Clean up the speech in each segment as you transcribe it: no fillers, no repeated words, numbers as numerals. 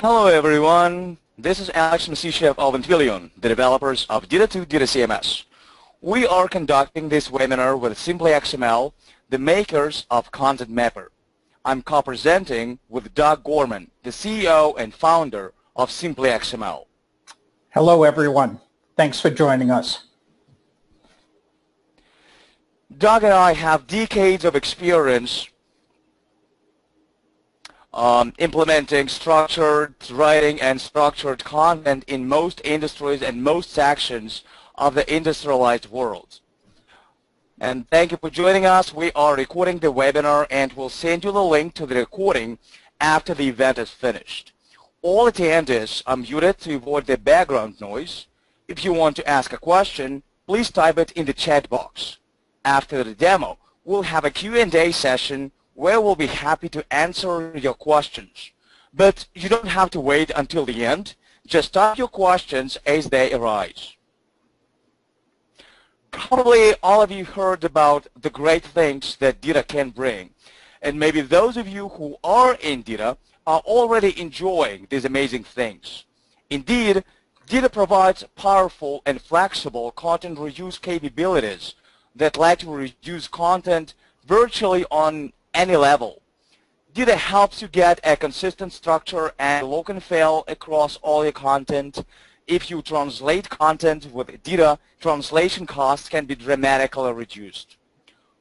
Hello everyone, this is Alex Masichev of Untitled, the developers of DITAToo DITA CMS. We are conducting this webinar with Simply XML, the makers of Content Mapper. I'm co-presenting with Doug Gorman, the CEO and founder of Simply XML. Hello everyone, thanks for joining us. Doug and I have decades of experience implementing structured writing and structured content in most industries and most sections of the industrialized world. And thank you for joining us. We are recording the webinar and we'll send you the link to the recording after the event is finished. All attendees are muted to avoid the background noise. If you want to ask a question, please type it in the chat box. After the demo, we'll have a Q&A session where we'll be happy to answer your questions. But you don't have to wait until the end. Just type your questions as they arise. Probably all of you heard about the great things that DITA can bring. And maybe those of you who are in DITA are already enjoying these amazing things. Indeed, DITA provides powerful and flexible content reuse capabilities that let you reuse content virtually on any level. DITA helps you get a consistent structure and look and feel across all your content. If you translate content with DITA, translation costs can be dramatically reduced.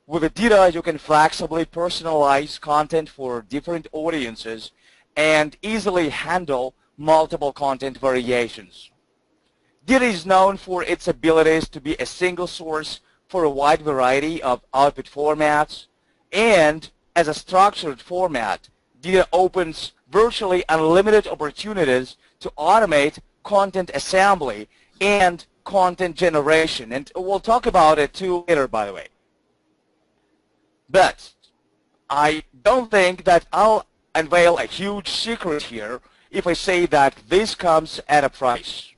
With DITA, you can flexibly personalize content for different audiences and easily handle multiple content variations. DITA is known for its abilities to be a single source for a wide variety of output formats, and as a structured format, DITA opens virtually unlimited opportunities to automate content assembly and content generation. And we'll talk about it too later, by the way. But I don't think that I'll unveil a huge secret here if I say that this comes at a price.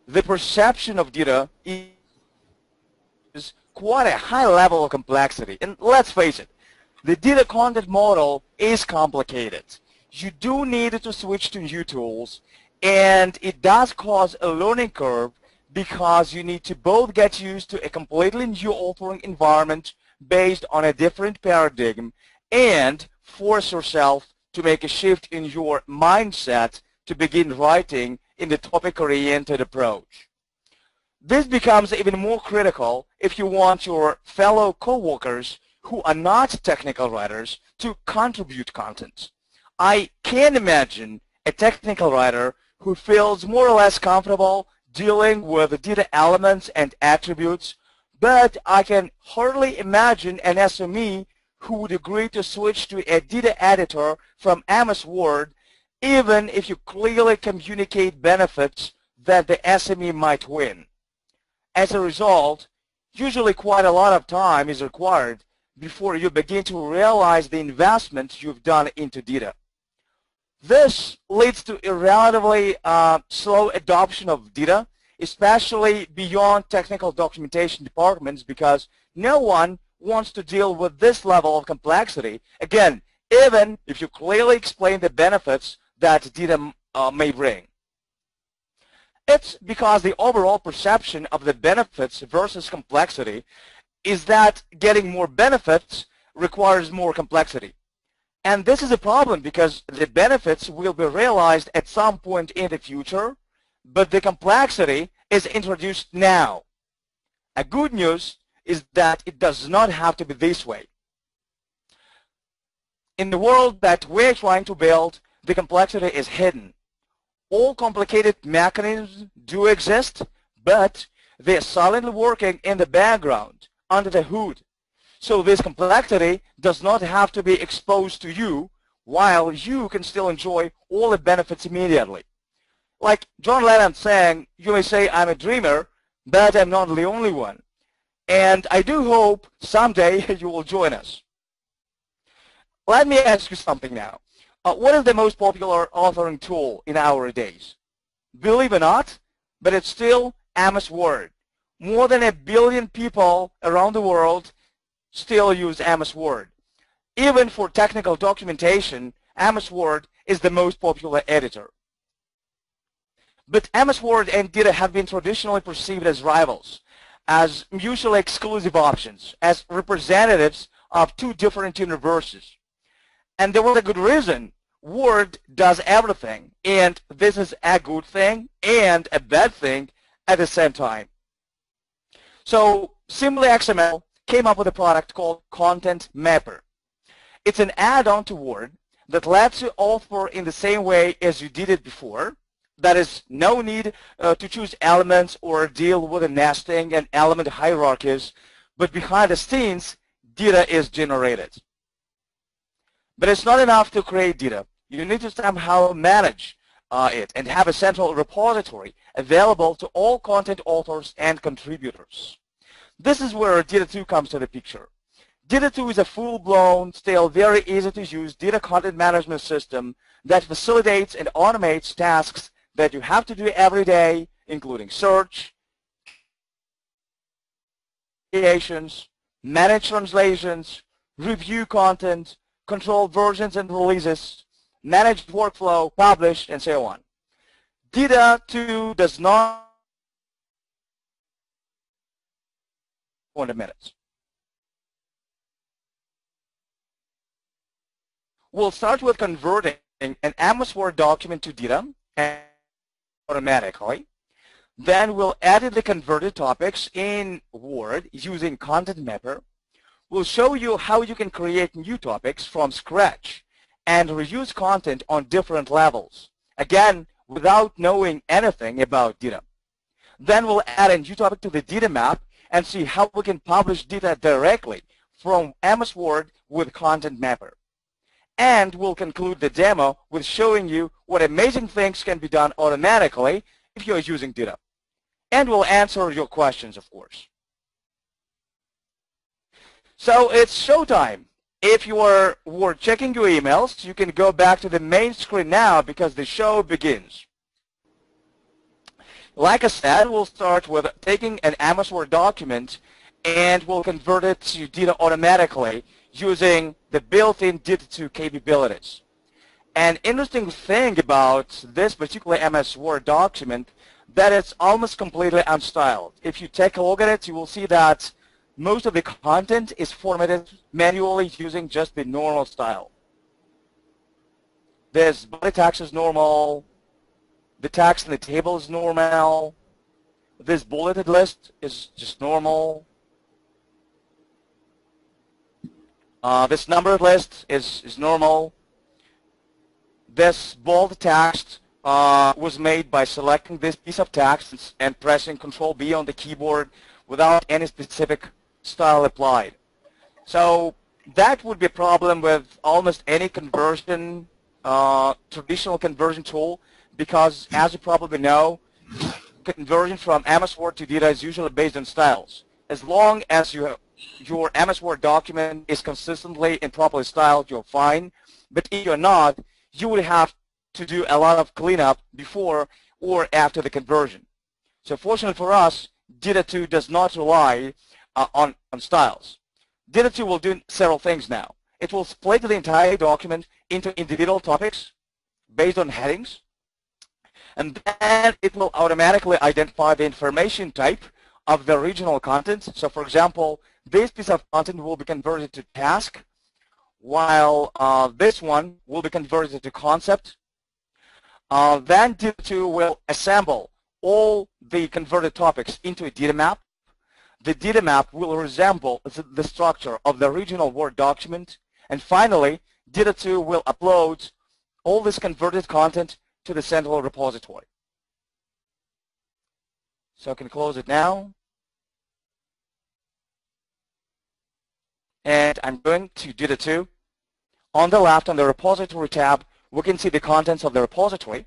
The perception of DITA is quite a high level of complexity. And let's face it, the DITA content model is complicated. You do need to switch to new tools, and it does cause a learning curve because you need to both get used to a completely new authoring environment based on a different paradigm and force yourself to make a shift in your mindset to begin writing in the topic-oriented approach. This becomes even more critical if you want your fellow co-workers who are not technical writers to contribute content. I can imagine a technical writer who feels more or less comfortable dealing with DITA elements and attributes, but I can hardly imagine an SME who would agree to switch to a DITA editor from MS Word even if you clearly communicate benefits that the SME might win. As a result, usually quite a lot of time is required before you begin to realize the investment you've done into DITA. This leads to a relatively slow adoption of DITA, especially beyond technical documentation departments, because no one wants to deal with this level of complexity, again, even if you clearly explain the benefits that DITA may bring. It's because the overall perception of the benefits versus complexity is that getting more benefits requires more complexity. And this is a problem because the benefits will be realized at some point in the future, but the complexity is introduced now. A good news is that it does not have to be this way. In the world that we're trying to build, the complexity is hidden. All complicated mechanisms do exist, but they're silently working in the background, under the hood. So this complexity does not have to be exposed to you, while you can still enjoy all the benefits immediately. Like John Lennon saying, you may say I'm a dreamer, but I'm not the only one. And I do hope someday you will join us. Let me ask you something now. What is the most popular authoring tool in our days? Believe it or not, but it's still MS Word. More than 1 billion people around the world still use MS Word. Even for technical documentation, MS Word is the most popular editor. But MS Word and DITA have been traditionally perceived as rivals, as mutually exclusive options, as representatives of two different universes. And there was a good reason. Word does everything, and this is a good thing and a bad thing at the same time. So Simply XML came up with a product called Content Mapper. It's an add-on to Word that lets you author in the same way as you did it before. That is, no need to choose elements or deal with the nesting and element hierarchies, but behind the scenes, data is generated. But it's not enough to create data. You need to somehow manage it and have a central repository available to all content authors and contributors. This is where DITAToo comes to the picture. DITAToo is a full-blown, still very easy-to-use data content management system that facilitates and automates tasks that you have to do every day, including search, creations, manage translations, review content, control versions and releases, manage workflow, publish, and so on. DITAToo does not in a minute. We'll start with converting an MS Word document to DITA automatically. Then we'll edit the converted topics in Word using Content Mapper. We'll show you how you can create new topics from scratch and reuse content on different levels, again, without knowing anything about DITA. Then we'll add a new topic to the DITA map and see how we can publish DITA directly from MS Word with Content Mapper. And we'll conclude the demo with showing you what amazing things can be done automatically if you're using DITA. And we'll answer your questions, of course. So it's showtime. If you were checking your emails, you can go back to the main screen now because the show begins. Like I said, we'll start with taking an MS Word document and we'll convert it to DITA automatically using the built-in DITAToo capabilities. An interesting thing about this particular MS Word document that it's almost completely unstyled. If you take a look at it, you will see that most of the content is formatted manually using just the normal style. This body text is normal. The text in the table is normal. This bulleted list is just normal. This numbered list is normal. This bold text was made by selecting this piece of text and pressing Control-B on the keyboard without any specific style applied. So that would be a problem with almost any conversion, traditional conversion tool, because as you probably know, conversion from MS Word to DITA is usually based on styles. As long as your MS Word document is consistently and properly styled, you're fine. But if you're not, you will have to do a lot of cleanup before or after the conversion. So fortunately for us, DITAToo does not rely on styles. DITAToo will do several things now. It will split the entire document into individual topics based on headings, and then it will automatically identify the information type of the original content. So for example, this piece of content will be converted to task, while this one will be converted to concept. Then DITAToo will assemble all the converted topics into a DITA map. The DITA map will resemble the structure of the original Word document. And finally, DITAToo will upload all this converted content to the central repository. So I can close it now. And I'm going to DITAToo. On the left, on the repository tab, we can see the contents of the repository.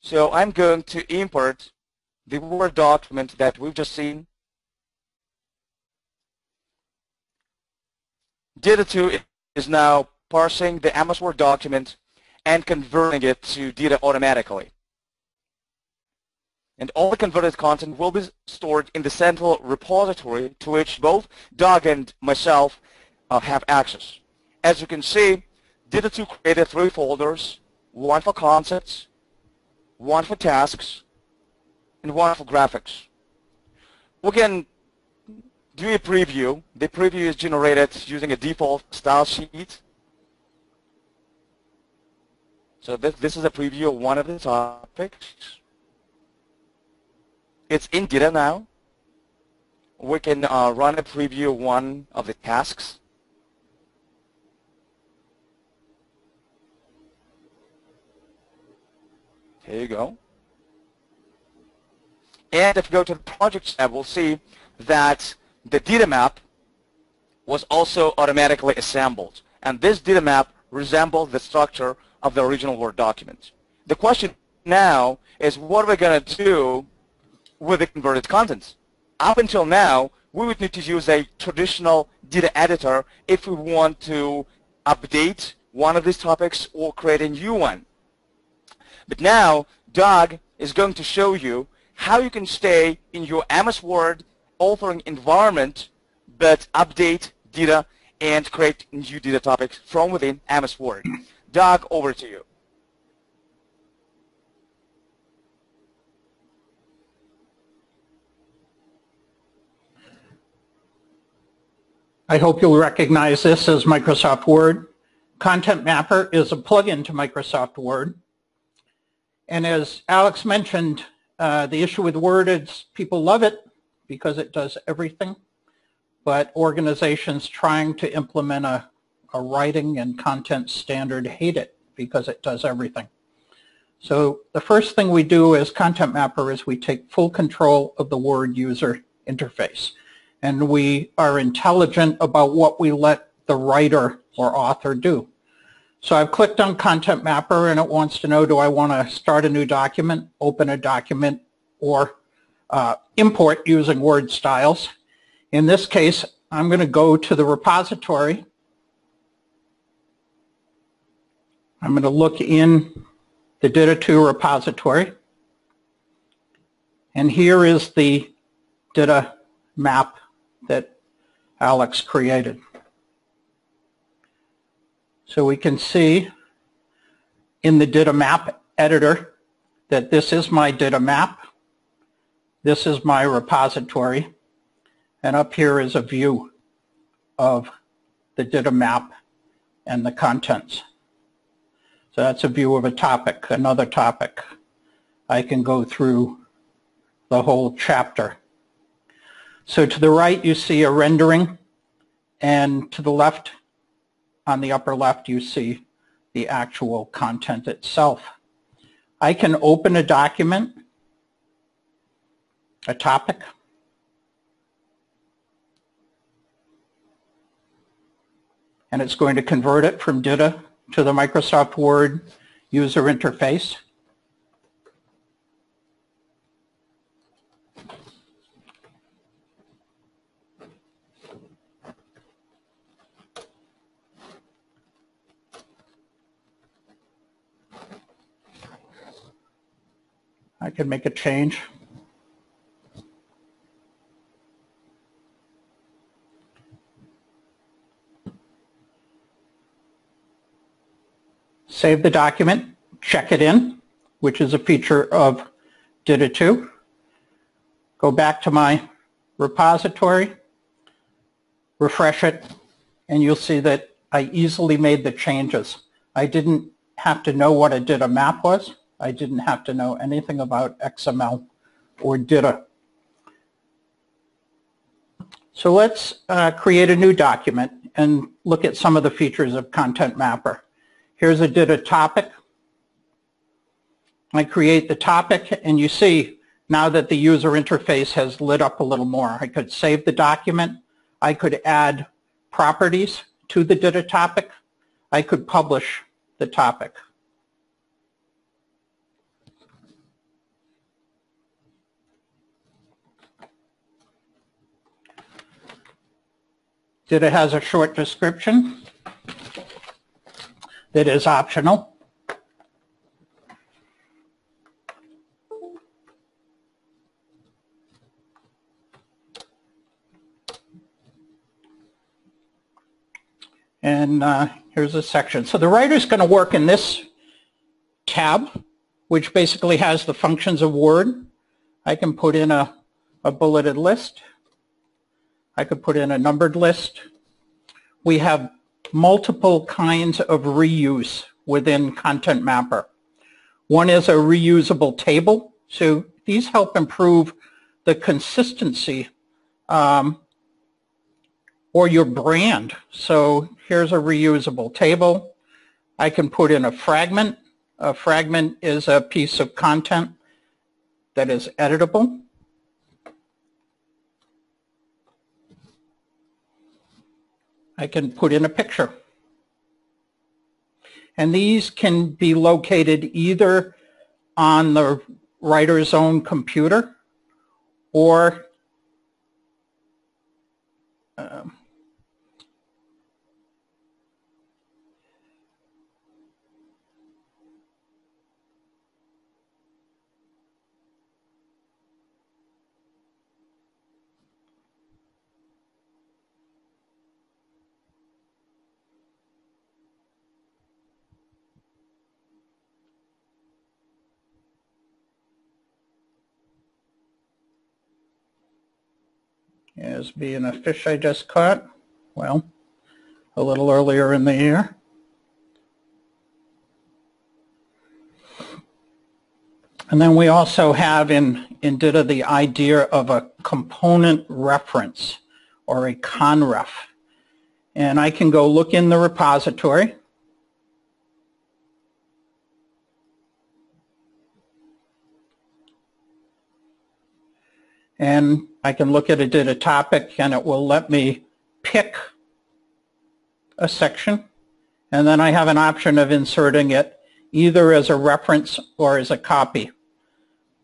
So I'm going to import the Word document that we've just seen. DITAToo is now parsing the MS Word document and converting it to DITA automatically. And all the converted content will be stored in the central repository to which both Doug and myself have access. As you can see, DITAToo created 3 folders. one for concepts, one for tasks, and one for graphics. We can do a preview. The preview is generated using a default style sheet. So this is a preview of one of the topics. It's in DITA now. We can run a preview of one of the tasks. Here you go. And if we go to the project tab, we'll see that the DITA map was also automatically assembled. And this DITA map resembles the structure of the original Word document. The question now is, what are we going to do with the converted contents? Up until now, we would need to use a traditional DITA editor if we want to update one of these topics or create a new one. But now, Doug is going to show you how you can stay in your MS Word authoring environment, but update DITA and create new DITA topics from within MS Word. Doug, over to you. I hope you'll recognize this as Microsoft Word. Content Mapper is a plugin to Microsoft Word. And as Alex mentioned, the issue with Word is people love it because it does everything, but organizations trying to implement a writing and content standard hate it because it does everything. So the first thing we do as Content Mapper is we take full control of the Word user interface. And we are intelligent about what we let the writer or author do. So I've clicked on Content Mapper and it wants to know, do I want to start a new document, open a document, or import using Word styles. In this case, I'm going to go to the repository. I'm going to look in the DITAToo repository. And here is the DITA map that Alex created. So we can see in the DITA map editor that this is my DITA map. This is my repository. And up here is a view of the DITA map and the contents. So that's a view of a topic, another topic. I can go through the whole chapter. So to the right you see a rendering, and to the left, on the upper left, you see the actual content itself. I can open a document, a topic, and it's going to convert it from DITA to the Microsoft Word user interface. I can make a change. Save the document, check it in, which is a feature of DITAToo. Go back to my repository, refresh it, and you'll see that I easily made the changes. I didn't have to know what a DITA map was. I didn't have to know anything about XML or DITA. So let's create a new document and look at some of the features of Content Mapper. Here's a DITA topic. I create the topic, and you see now that the user interface has lit up a little more. I could save the document. I could add properties to the DITA topic. I could publish the topic. DITA has a short description that is optional. And here's a section. So the writer's going to work in this tab, which basically has the functions of Word. I can put in a bulleted list. I could put in a numbered list. We have multiple kinds of reuse within Content Mapper. One is a reusable table. So these help improve the consistency or your brand. So here's a reusable table. I can put in a fragment. A fragment is a piece of content that is editable. I can put in a picture. And these can be located either on the writer's own computer or as being a fish I just caught, well, a little earlier in the year. And then we also have in DITA the idea of a component reference or a conref. And I can go look in the repository. And I can look at a DITA topic and it will let me pick a section. And then I have an option of inserting it either as a reference or as a copy.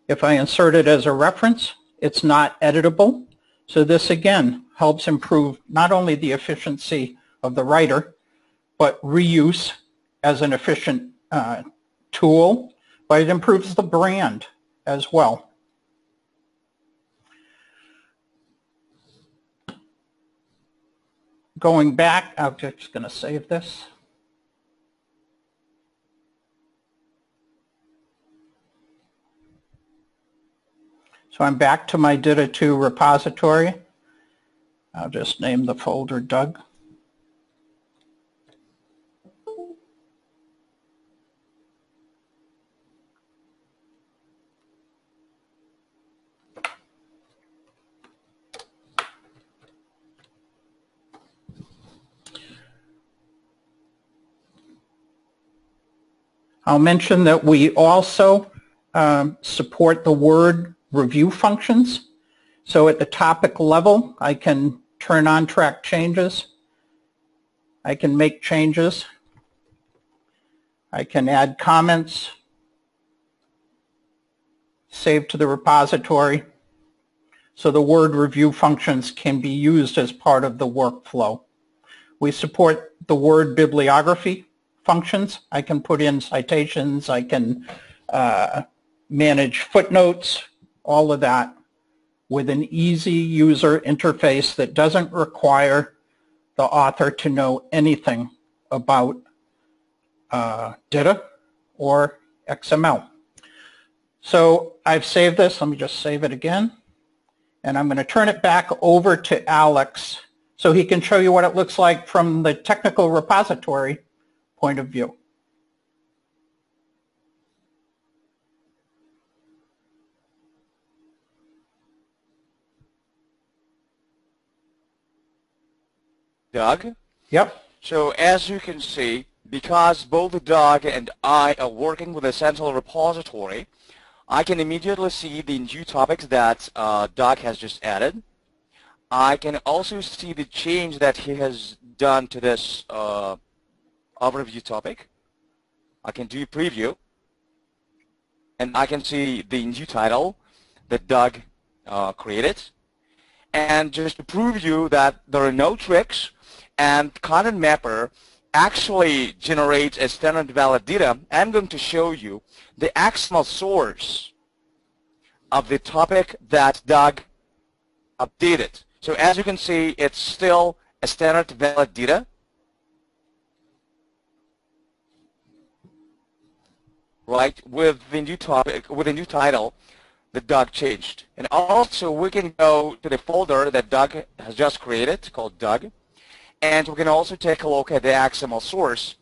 If I insert it as a reference, it's not editable. So this again helps improve not only the efficiency of the writer, but reuse as an efficient tool, but it improves the brand as well. Going back, I'm just going to save this. So I'm back to my DITAToo repository. I'll just name the folder Doug. I'll mention that we also support the Word review functions. So at the topic level, I can turn on track changes. I can make changes. I can add comments, save to the repository. So the Word review functions can be used as part of the workflow. We support the Word bibliography functions. I can put in citations, I can manage footnotes, all of that with an easy user interface that doesn't require the author to know anything about DITA or XML. So I've saved this. Let me just save it again. And I'm going to turn it back over to Alex so he can show you what it looks like from the technical repository point of view. Doug? Yep. So as you can see, because both Doug and I are working with a central repository, I can immediately see the new topics that Doug has just added. I can also see the change that he has done to this overview topic. I can do a preview, and I can see the new title that Doug created. And just to prove you that there are no tricks, and Content Mapper actually generates a standard valid data, I'm going to show you the XML source of the topic that Doug updated. So as you can see, it's still a standard valid data. right? With the new topic, with the new title, the Doug changed. And also we can go to the folder that Doug has just created called Doug, and we can also take a look at the XML source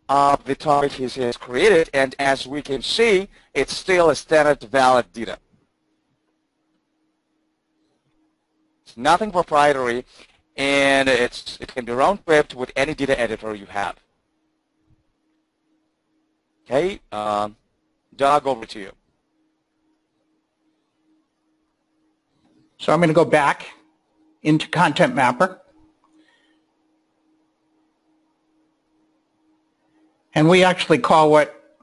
of the topic he has created, and as we can see, it's still a standard valid DITA. It's nothing proprietary, and it can be round-tripped with any DITA editor you have. Okay, Doug, over to you. So I'm going to go back into Content Mapper. And we actually call what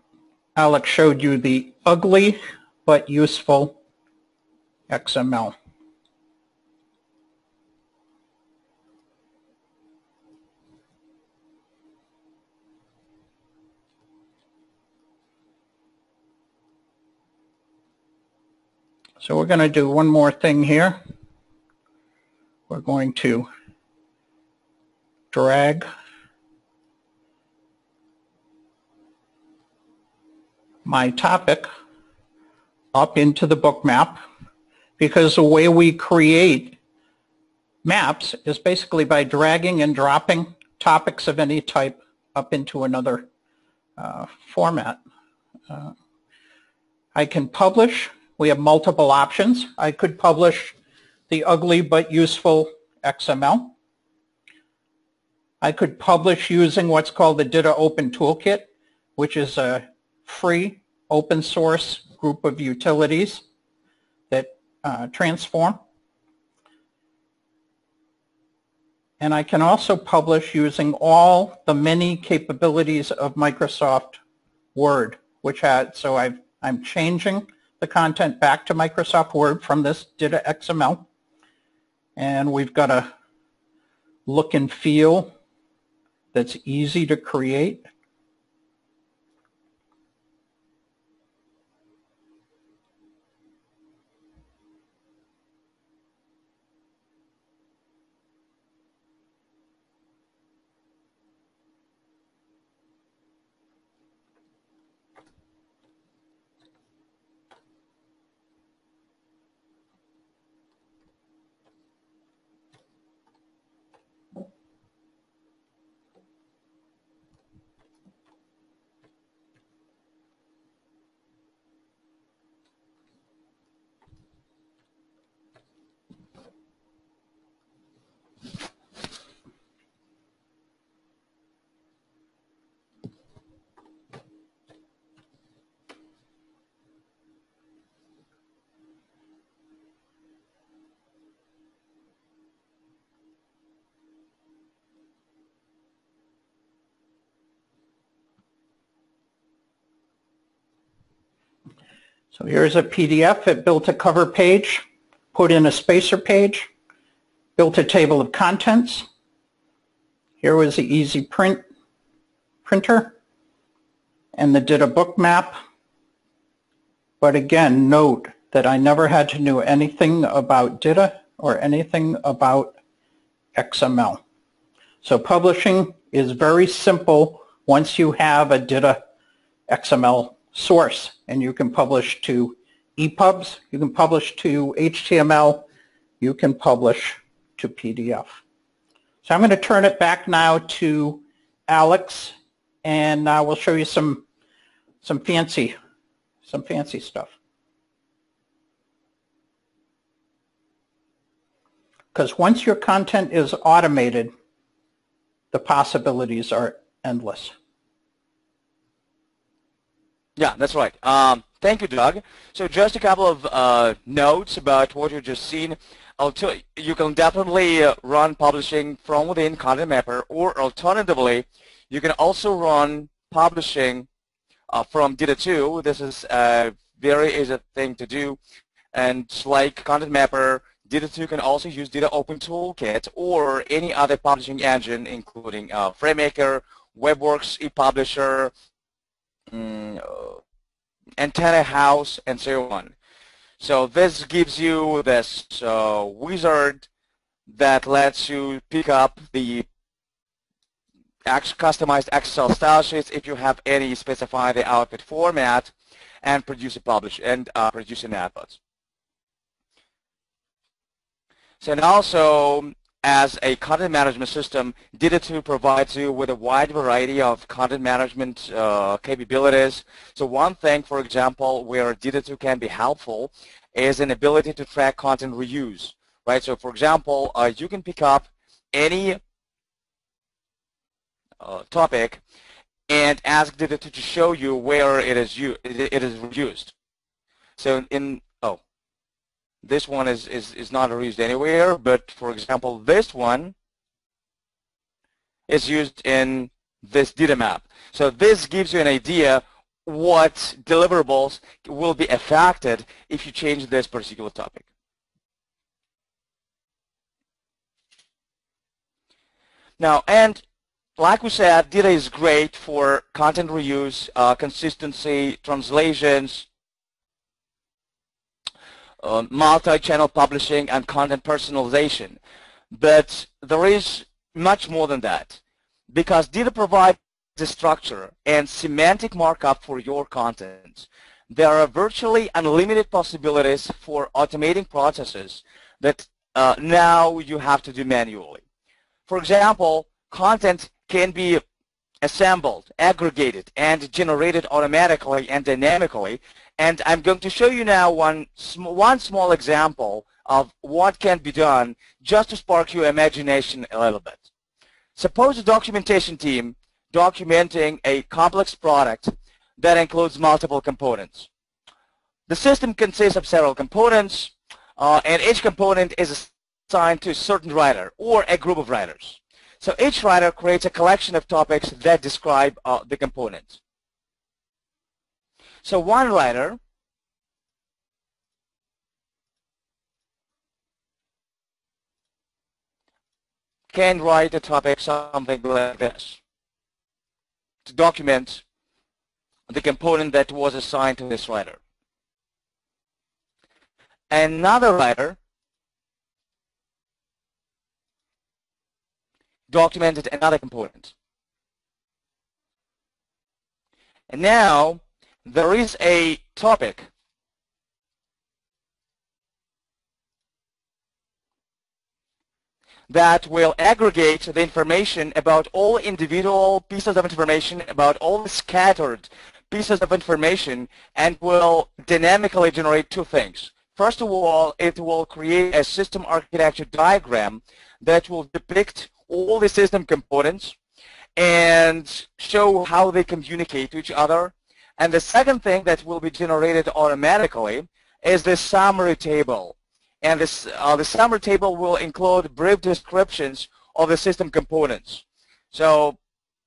Alex showed you the ugly but useful XML. So we're going to do one more thing here. We're going to drag my topic up into the book map, because the way we create maps is basically by dragging and dropping topics of any type up into another format. I can publish. We have multiple options. I could publish the ugly but useful XML. I could publish using what's called the DITA Open Toolkit, which is a free open source group of utilities that transform. And I can also publish using all the many capabilities of Microsoft Word, which had, so I'm changing the content back to Microsoft Word from this DITA XML. And we've got a look and feel that's easy to create. So here's a PDF. It built a cover page, put in a spacer page, built a table of contents. Here was the easy printer and the DITA book map. But again, note that I never had to know anything about DITA or anything about XML. So publishing is very simple once you have a DITA XML source, and you can publish to EPUBs, you can publish to HTML, you can publish to PDF. So I'm going to turn it back now to Alex, and we'll show you some fancy stuff. Because once your content is automated, the possibilities are endless. Yeah, that's right. Thank you, Doug. So just a couple of notes about what you've just seen. You can definitely run publishing from within Content Mapper, or alternatively, you can also run publishing from DITAToo. This is a very easy thing to do. And like Content Mapper, DITAToo can also use DITA Open Toolkit or any other publishing engine, including FrameMaker, WebWorks, ePublisher, Antenna House, and so on. So this gives you this wizard that lets you pick up the customized Excel style sheets if you have any, specify the output format, and produce an output. So, and also, as a content management system, DITAToo provides you with a wide variety of content management capabilities. So one thing, for example, where DITAToo can be helpful is an ability to track content reuse, right? So for example, you can pick up any topic and ask DITAToo to show you where it is reused. So this one is not used anywhere, but for example, this one is used in this data map. So this gives you an idea what deliverables will be affected if you change this particular topic. Now, and like we said, DITA is great for content reuse, consistency, translations, multi-channel publishing, and content personalization. But there is much more than that, because DITA provides the structure and semantic markup for your content. There are virtually unlimited possibilities for automating processes that now you have to do manually. For example, content can be assembled, aggregated, and generated automatically and dynamically. And I'm going to show you now one small example of what can be done just to spark your imagination a little bit. Suppose a documentation team documenting a complex product that includes multiple components. The system consists of several components, and each component is assigned to a certain writer or a group of writers. So each writer creates a collection of topics that describe the components. So one writer can write a topic something like this to document the component that was assigned to this writer. Another writer documented another component. And now there is a topic that will aggregate the information about all individual pieces of information, about all the scattered pieces of information, and will dynamically generate two things. First of all, it will create a system architecture diagram that will depict all the system components and show how they communicate to each other. And the second thing that will be generated automatically is the summary table. And this, the summary table will include brief descriptions of the system components. So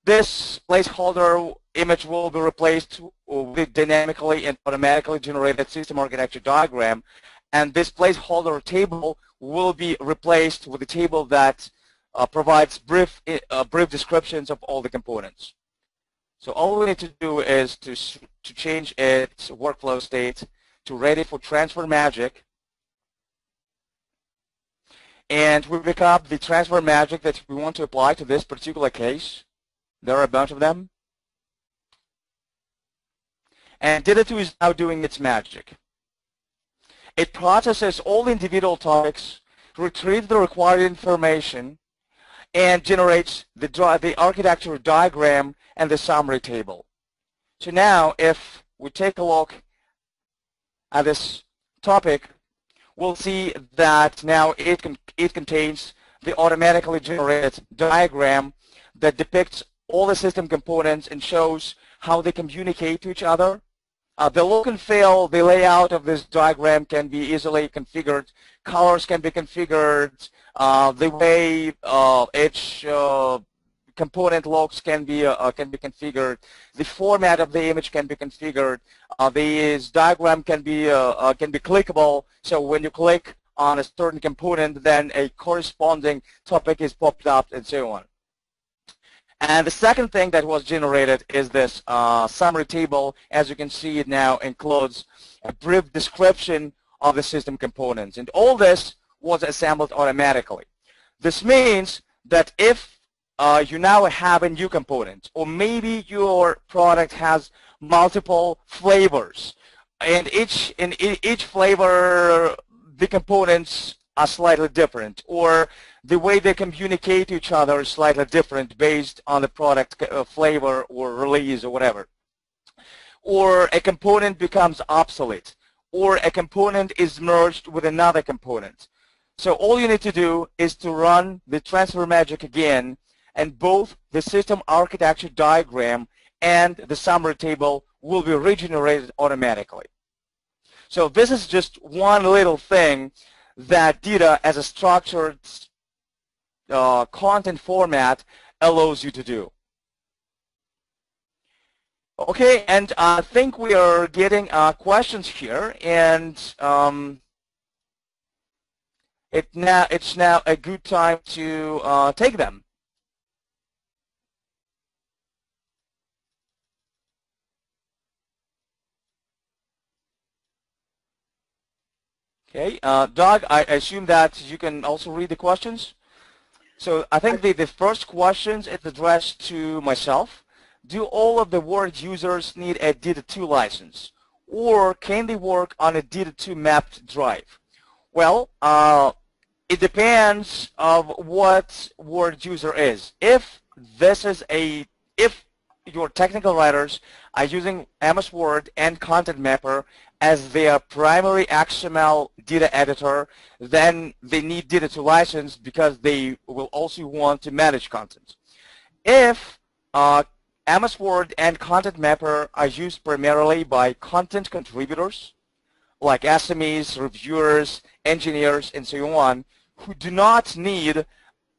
this placeholder image will be replaced with dynamically and automatically generated system architecture diagram. And this placeholder table will be replaced with a table that provides brief descriptions of all the components. So all we need to do is to change its workflow state to ready for transfer magic. And we pick up the transfer magic that we want to apply to this particular case. There are a bunch of them. And DITAToo is now doing its magic. It processes all the individual topics, retrieves the required information, and generates the architecture diagram and the summary table. So now if we take a look at this topic, we'll see that now it contains the automatically generated diagram that depicts all the system components and shows how they communicate to each other. The look and feel, the layout of this diagram can be easily configured. Colors can be configured. The way each component looks can be configured. The format of the image can be configured. This diagram can be clickable. So when you click on a certain component, then a corresponding topic is popped up, and so on. And the second thing that was generated is this summary table. As you can see, it now includes a brief description of the system components. And all this was assembled automatically. This means that if you now have a new component, or maybe your product has multiple flavors, and each flavor the components are slightly different, or the way they communicate to each other is slightly different based on the product flavor or release or whatever. Or a component becomes obsolete, or a component is merged with another component. So all you need to do is to run the transfer magic again, and both the system architecture diagram and the summary table will be regenerated automatically. So this is just one little thing that DITA as a structured content format allows you to do. Okay, and I think we are getting questions here, and it's now a good time to take them. Okay, Doug, I assume that you can also read the questions. So I think the first question is addressed to myself. Do all of the Word users need a DITAToo license, or can they work on a DITAToo mapped drive? Well, it depends of what Word user is. If your technical writers are using MS Word and Content Mapper as their primary XML data editor, then they need DITAToo license because they will also want to manage content. If MS Word and Content Mapper are used primarily by content contributors, like SMEs, reviewers, engineers, and so on, who do not need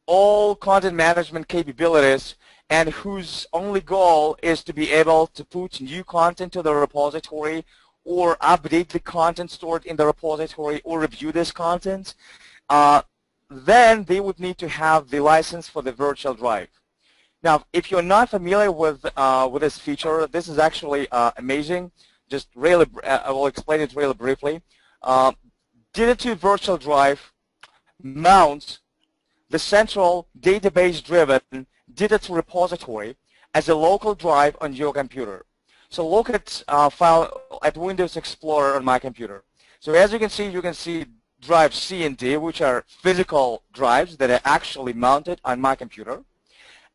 all content management capabilities and whose only goal is to be able to put new content to the repository or update the content stored in the repository or review this content, then they would need to have the license for the virtual drive. Now, if you're not familiar with this feature, this is actually amazing. Just really, I will explain it really briefly. DITAToo Virtual Drive mounts the central database-driven DITAToo repository as a local drive on your computer. So look at Windows Explorer on my computer. So as you can see drives C and D, which are physical drives that are actually mounted on my computer.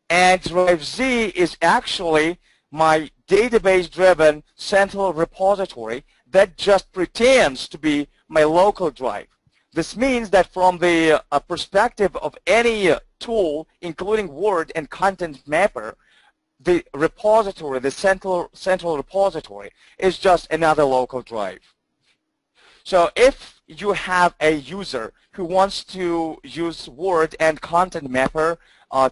And drive Z is actually my database-driven central repository that just pretends to be my local drive. This means that from the perspective of any tool, including Word and Content Mapper, the repository, the central repository, is just another local drive. So if you have a user who wants to use Word and Content Mapper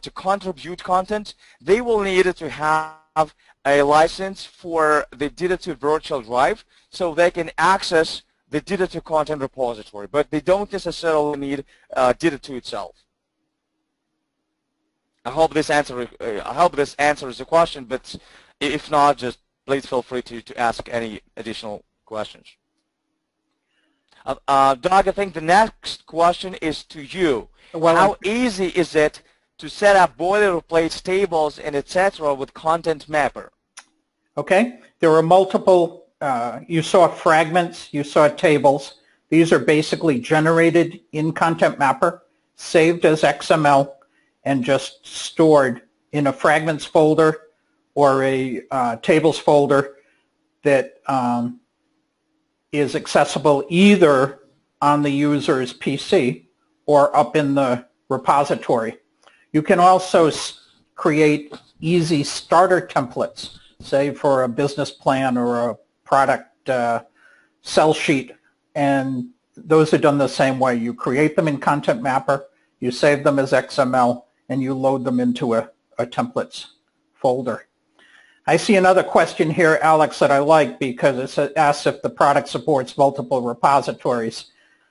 to contribute content, they will need to have a license for the DITAToo Virtual Drive so they can access the DITAToo content repository, but they don't necessarily need DITAToo itself. I hope this answers the question, but if not, just please feel free to ask any additional questions. Doug, I think the next question is to you. Well, how easy is it to set up boilerplate tables and etc. with Content Mapper? Okay, there are multiple. You saw fragments, you saw tables. These are basically generated in Content Mapper, saved as XML, and just stored in a fragments folder or a tables folder that is accessible either on the user's PC or up in the repository. You can also create easy starter templates, say for a business plan or a product sell sheet, and those are done the same way. You create them in Content Mapper, you save them as XML, and you load them into a templates folder. I see another question here, Alex, that I like because it asks if the product supports multiple repositories.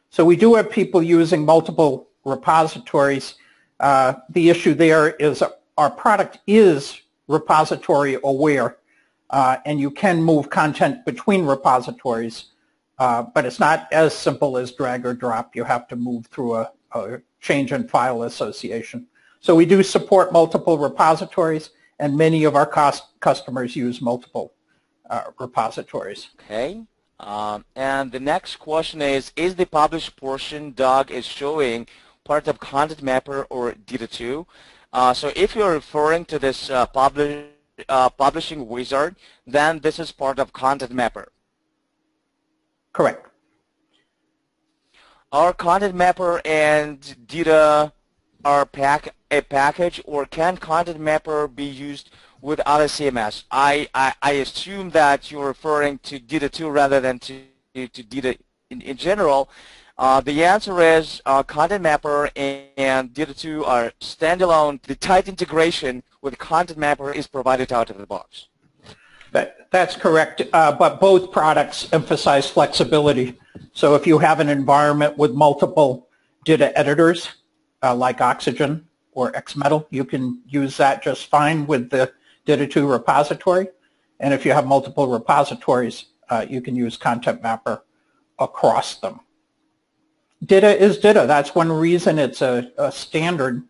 So we do have people using multiple repositories. The issue there is our product is repository aware, and you can move content between repositories, but it's not as simple as drag or drop. You have to move through a change in file association. So we do support multiple repositories, and many of our customers use multiple repositories. Okay. And the next question is the published portion Doug is showing part of Content Mapper or DITAToo? So if you're referring to this publishing wizard, then this is part of Content Mapper. Correct. Are Content Mapper and DITA are a package, or can Content Mapper be used with other CMS? I assume that you're referring to DITAToo rather than to DITA in general. The answer is Content Mapper and DITAToo are standalone. The tight integration with Content Mapper is provided out of the box. That's correct, but both products emphasize flexibility. So if you have an environment with multiple DITA editors, like Oxygen or XMetal, you can use that just fine with the DITAToo repository. And if you have multiple repositories, you can use Content Mapper across them. DITA is DITA. That's one reason it's a standard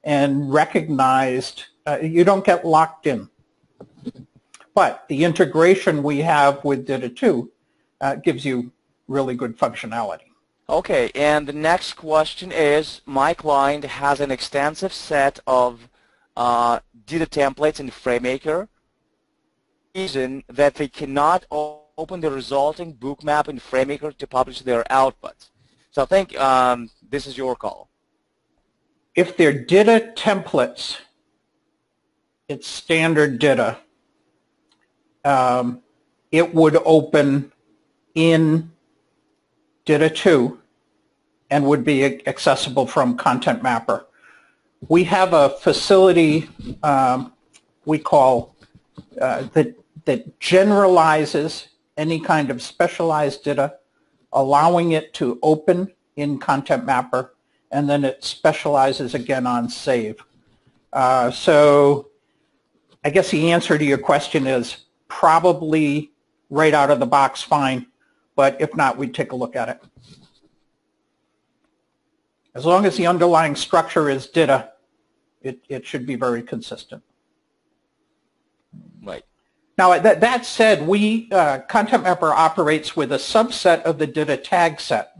and recognized. You don't get locked in. But the integration we have with DITAToo gives you really good functionality. Okay, and the next question is, my client has an extensive set of DITA templates in FrameMaker. Reason that they cannot open the resulting book map in FrameMaker to publish their output. So I think this is your call. If they're DITA templates, it's standard DITA. It would open in DITAToo and would be accessible from Content Mapper. We have a facility we call that generalizes any kind of specialized DITA, allowing it to open in Content Mapper, and then it specializes again on save. So I guess the answer to your question is probably right out of the box fine, but if not, we'd take a look at it. As long as the underlying structure is DITA, it should be very consistent. Right. Now, that said, Content Mapper operates with a subset of the DITA tag set.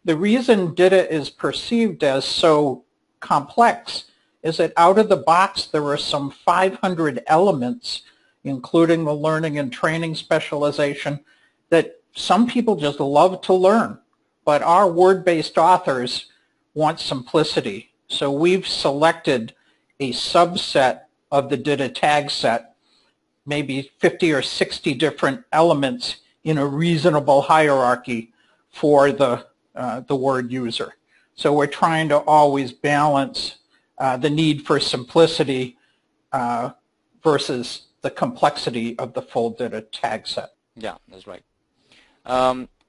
The reason DITA is perceived as so complex is that out of the box there are some 500 elements, including the learning and training specialization, that some people just love to learn. But our word-based authors want simplicity. So we've selected a subset of the DITA tag set, maybe 50 or 60 different elements in a reasonable hierarchy for the word user. So we're trying to always balance the need for simplicity versus the complexity of the full DITA tag set. Yeah, that's right.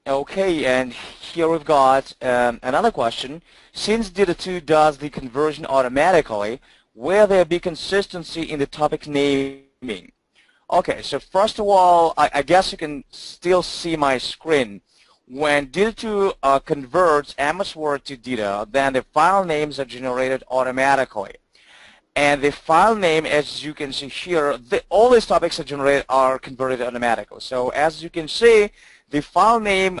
Okay, and here we've got another question. Since DITAToo does the conversion automatically, will there be consistency in the topic naming? Okay, so first of all, I guess you can still see my screen. When DITAToo converts MS Word to DITA, then the file names are generated automatically. And the file name, as you can see here, all these topics are converted automatically. So as you can see, the file name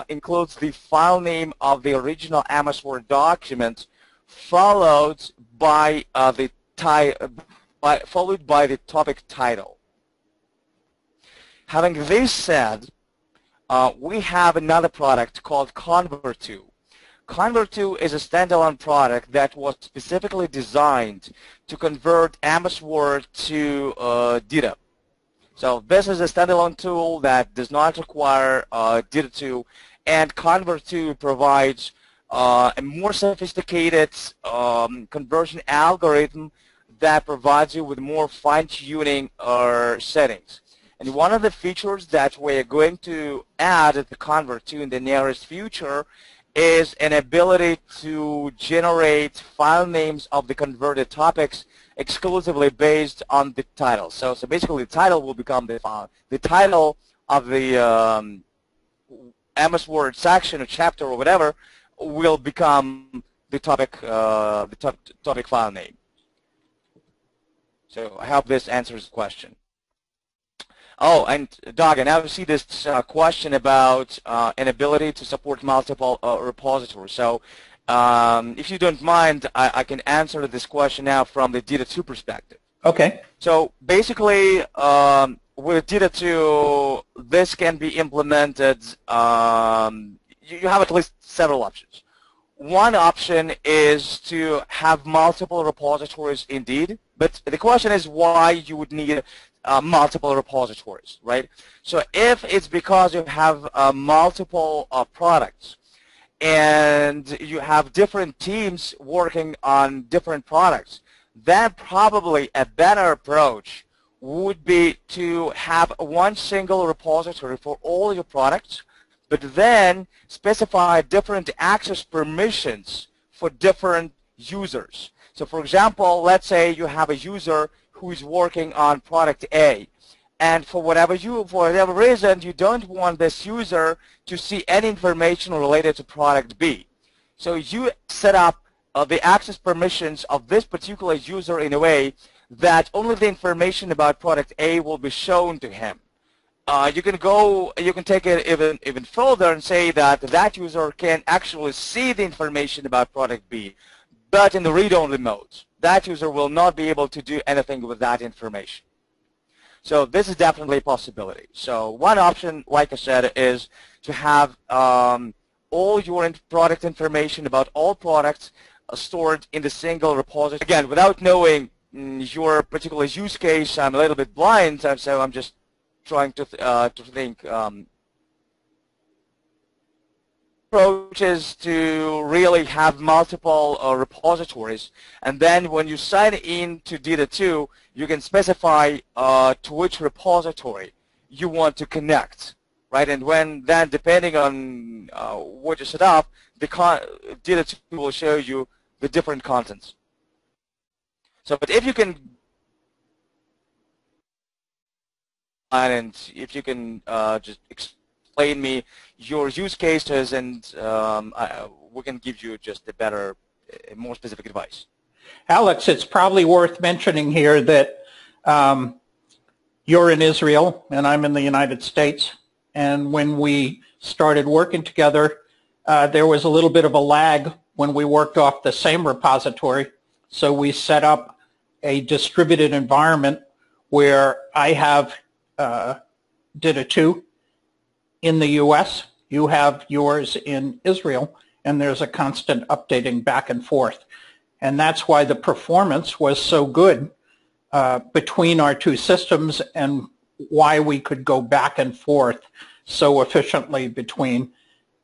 includes the file name of the original MS Word document, followed by the topic title. Having this said, we have another product called DITAToo. DITAToo is a standalone product that was specifically designed to convert MS Word to DITA. So this is a standalone tool that does not require DITAToo, and DITAToo provides a more sophisticated conversion algorithm that provides you with more fine-tuning settings. And one of the features that we're going to add at the DITAToo in the nearest future is an ability to generate file names of the converted topics exclusively based on the title. So basically the title will become the file. The title of the MS Word section or chapter or whatever will become the topic file name. So I hope this answers the question. Oh, and Doug, I now see this question about an ability to support multiple repositories. So if you don't mind, I can answer this question now from the DITAToo perspective. Okay. So basically, with DITAToo, this can be implemented. You have at least several options. One option is to have multiple repositories indeed, but the question is why you would need multiple repositories, right? So if it's because you have multiple products and you have different teams working on different products, then probably a better approach would be to have one single repository for all your products, but then specify different access permissions for different users. So for example, let's say you have a user who is working on product A, and for whatever reason you don't want this user to see any information related to product B. So you set up the access permissions of this particular user in a way that only the information about product A will be shown to him. You can take it even further and say that that user can actually see the information about product B, but in the read-only mode. That user will not be able to do anything with that information. So this is definitely a possibility. So one option, like I said, is to have all your product information about all products stored in the single repository. Again, without knowing your particular use case, I'm a little bit blind, so I'm just trying to think approaches to really have multiple repositories, and then when you sign in to DITAToo, you can specify to which repository you want to connect, right? And then depending on what you set up, the DITAToo will show you the different contents. So, but if you can and if you can just explain me your use cases, and we can give you just a better, more specific advice. Alex, it's probably worth mentioning here that you're in Israel and I'm in the United States. And when we started working together, there was a little bit of a lag when we worked off the same repository. So we set up a distributed environment where I have DITAToo in the US, you have yours in Israel, and there's a constant updating back and forth. And that's why the performance was so good between our two systems, and why we could go back and forth so efficiently between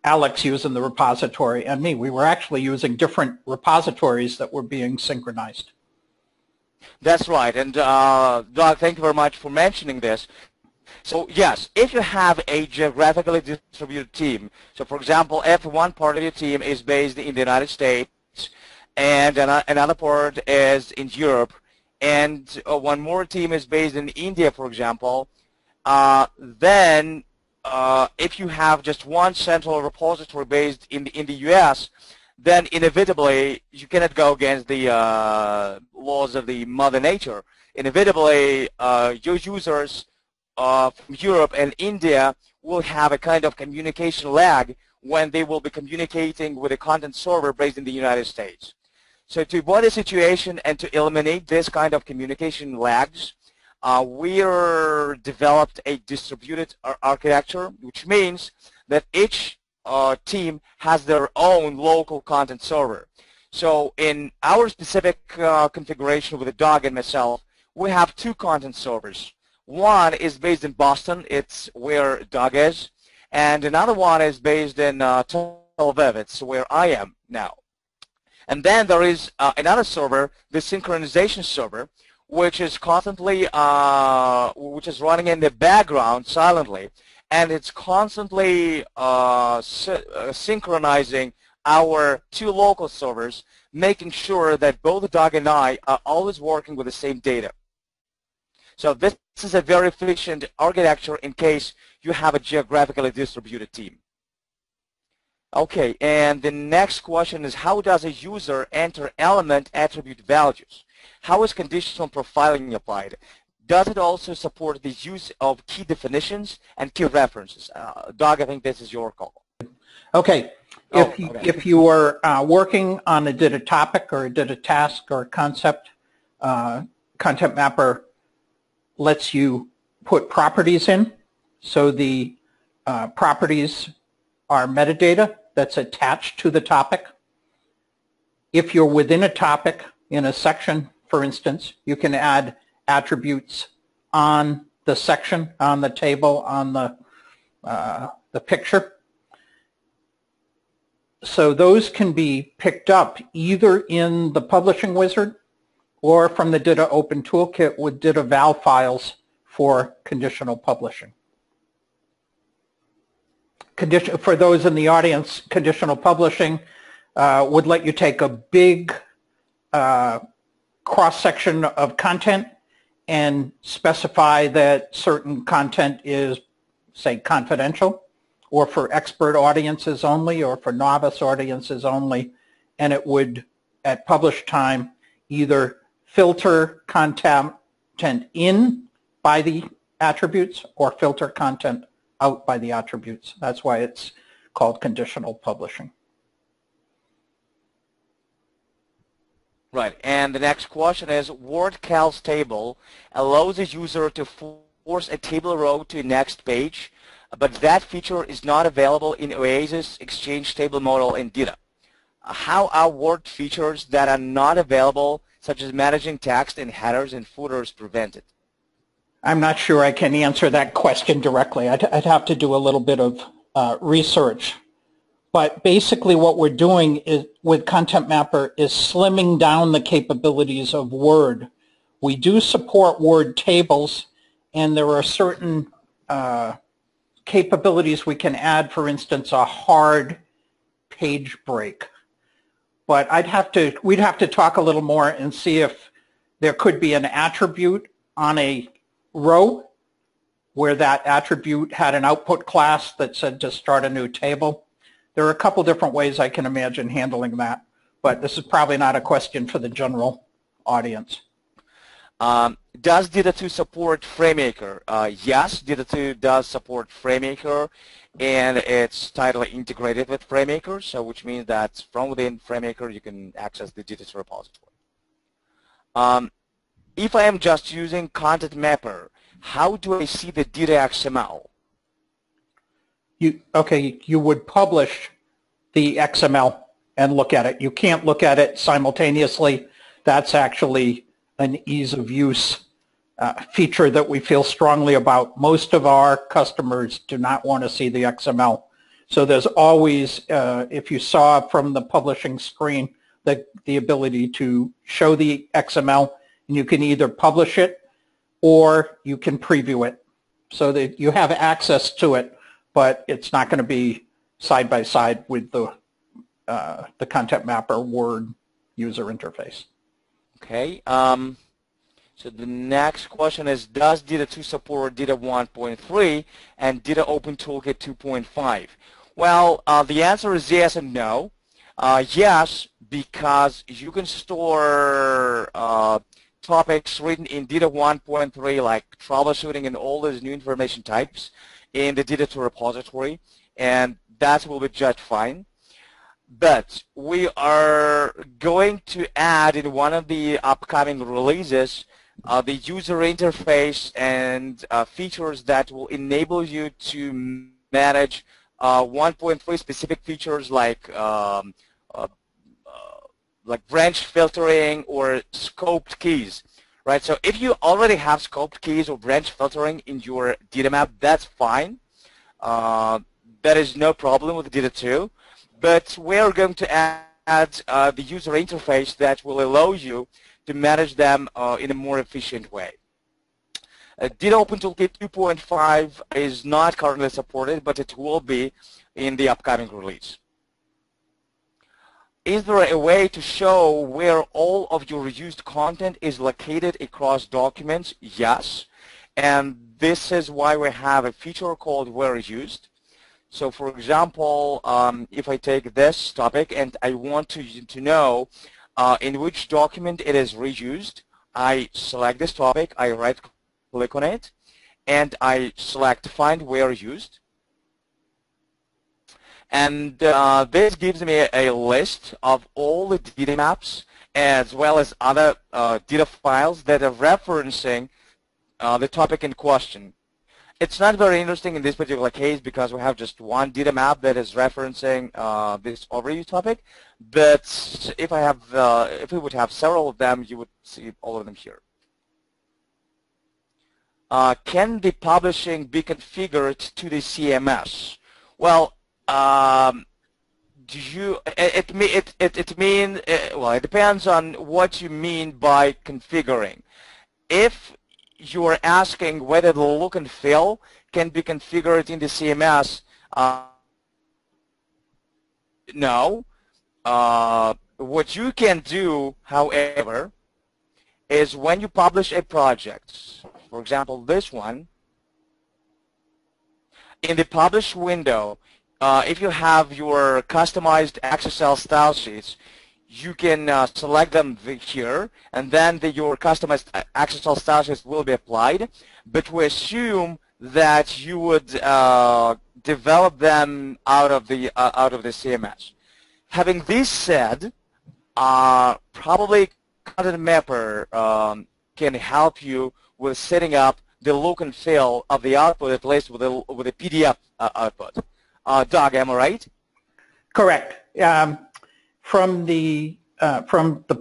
Alex using the repository and me. We were actually using different repositories that were being synchronized. That's right. And Doug, thank you very much for mentioning this. So yes, if you have a geographically distributed team, so for example, if one part of your team is based in the United States and another part is in Europe, and one more team is based in India, for example, then if you have just one central repository based in the US, then inevitably you cannot go against the laws of the Mother Nature. Inevitably, your users from Europe and India will have a kind of communication lag when they will be communicating with a content server based in the United States. So to avoid the situation and to eliminate this kind of communication lags, we developed a distributed architecture, which means that each team has their own local content server. So in our specific configuration with Doug and myself, we have two content servers. One is based in Boston, it's where Doug is, and another one is based in Tel Aviv, it's where I am now. And then there is another server, the synchronization server, which is constantly, which is running in the background silently, and it's constantly synchronizing our two local servers, making sure that both Doug and I are always working with the same data. So this is a very efficient architecture in case you have a geographically distributed team. Okay, and the next question is, how does a user enter element attribute values? How is conditional profiling applied? Does it also support the use of key definitions and key references? Doug, I think this is your call. Okay. Okay. If you are working on a DITA topic or a DITA task or a concept, Content Mapper lets you put properties in. So the properties are metadata that's attached to the topic. If you're within a topic in a section, for instance, you can add attributes on the section, on the table, on the picture. So those can be picked up either in the publishing wizard or from the DITA Open Toolkit with DITA val files for conditional publishing. For those in the audience, conditional publishing would let you take a big cross-section of content and specify that certain content is, say, confidential, or for expert audiences only, or for novice audiences only, and it would, at publish time, either filter content in by the attributes or filter content out by the attributes. That's why it's called conditional publishing. Right, and the next question is, WordCal's table allows a user to force a table row to the next page, but that feature is not available in Oasis Exchange table model in DITA. How are Word features that are not available, such as managing text and headers and footers, prevented? I'm not sure I can answer that question directly. I'd have to do a little bit of research. But basically what we're doing is, with Content Mapper, is slimming down the capabilities of Word. We do support Word tables, and there are certain capabilities we can add, for instance, a hard page break. But we'd have to talk a little more and see if there could be an attribute on a row where that attribute had an output class that said to start a new table. There are a couple different ways I can imagine handling that, but this is probably not a question for the general audience. Does DITAToo support FrameMaker? Yes, DITAToo does support FrameMaker, and it's tightly integrated with FrameMaker, so which means that from within FrameMaker you can access the DITAToo repository. If I am just using Content Mapper, how do I see the DITA XML? You would publish the XML and look at it. You can't look at it simultaneously. That's actually an ease of use feature that we feel strongly about. Most of our customers do not want to see the XML. So there's always, if you saw from the publishing screen, the ability to show the XML, and you can either publish it or you can preview it so that you have access to it, but it's not going to be side by side with the Content Mapper Word user interface. Okay. So the next question is, does DITAToo support DITA 1.3 and DITA Open Toolkit 2.5? Well, the answer is yes and no. Yes, because you can store topics written in DITA 1.3 like troubleshooting and all those new information types in the DITAToo repository, and that will be just fine. But we are going to add in one of the upcoming releases the user interface and features that will enable you to manage 1.3 specific features like branch filtering or scoped keys, right? So if you already have scoped keys or branch filtering in your DITA map, that's fine. That is no problem with DITAToo. But we're going to add the user interface that will allow you to manage them in a more efficient way. DITA Open Toolkit 2.5 is not currently supported, but it will be in the upcoming release. Is there a way to show where all of your reused content is located across documents? Yes. And this is why we have a feature called Where Used. So for example, if I take this topic and I want to know in which document it is reused. I select this topic, I right-click on it, and I select Find Where Used. And this gives me a list of all the DITA maps as well as other DITA files that are referencing the topic in question. It's not very interesting in this particular case because we have just one DITA map that is referencing this overview topic. But if we would have several of them, you would see all of them here. Can the publishing be configured to the CMS? Well, it depends on what you mean by configuring. If you're asking whether the look and feel can be configured in the CMS, no. What you can do, however, is when you publish a project, for example, this one, in the publish window, if you have your customized XSL style sheets, you can select them here, and then your customized XSL style sheets will be applied. But we assume that you would develop them out of the CMS. Having this said, probably Content Mapper can help you with setting up the look and feel of the output, at least with a PDF output. Doug, am I right? Correct. From the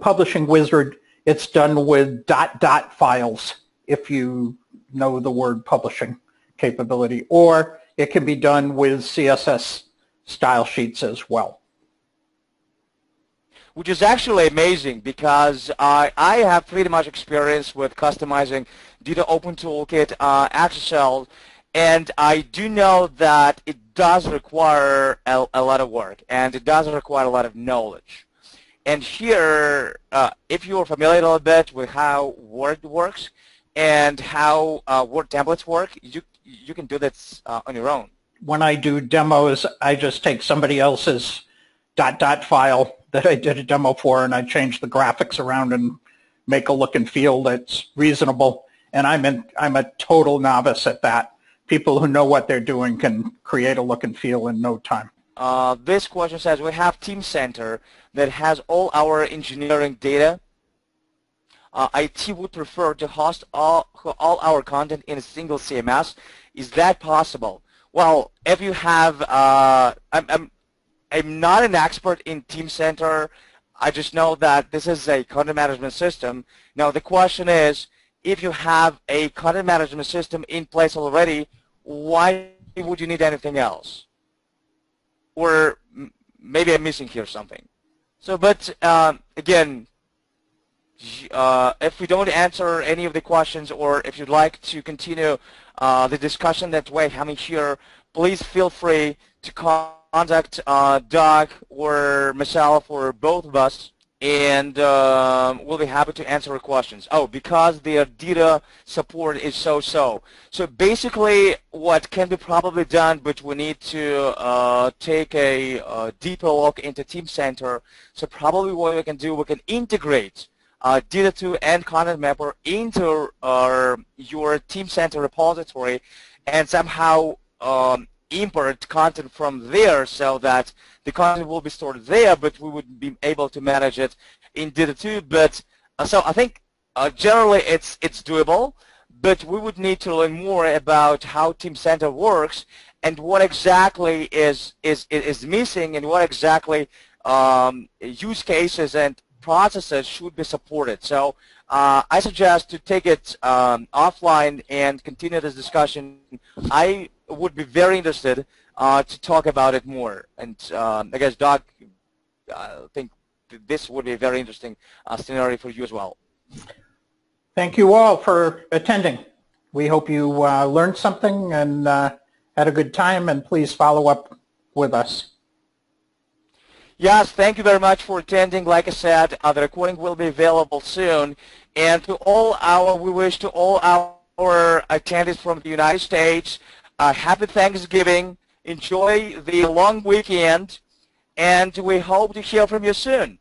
publishing wizard, it's done with .dot files, if you know the word publishing capability, or it can be done with CSS style sheets as well. Which is actually amazing because I have pretty much experience with customizing DITA Open Toolkit XSL, and I do know that it does require a lot of work, and it does require a lot of knowledge. And here, if you're familiar a little bit with how Word works and how Word templates work, you can do this on your own. When I do demos, I just take somebody else's .dot file that I did a demo for, and I change the graphics around and make a look and feel that's reasonable. And I'm a total novice at that. People who know what they're doing can create a look and feel in no time. This question says, we have Team Center that has all our engineering data. IT would prefer to host all our content in a single CMS. Is that possible? Well, if you have, I'm not an expert in Team Center. I just know that this is a content management system. Now the question is, if you have a content management system in place already, why would you need anything else? Or maybe I'm missing here something. So, but again, if we don't answer any of the questions, or if you'd like to continue the discussion that way, having here, please feel free to contact Doug or myself or both of us, and we'll be happy to answer your questions. Oh, because the DITA support is so-so. So basically what can be probably done, but we need to take a deeper look into Team Center. So probably what we can do, we can integrate DITAToo and Content Mapper into your Team Center repository and somehow import content from there so that the content will be stored there, but we would be able to manage it in DITAToo. But so I think generally it's doable, but we would need to learn more about how Team Center works and what exactly is missing, and what exactly use cases and processes should be supported. So I suggest to take it offline and continue this discussion. I would be very interested to talk about it more. And I guess, Doug, I think this would be a very interesting scenario for you as well. Thank you all for attending. We hope you learned something and had a good time, and please follow up with us. Yes, thank you very much for attending. Like I said, the recording will be available soon. And to we wish to all our attendees from the United States, happy Thanksgiving. Enjoy the long weekend, and we hope to hear from you soon.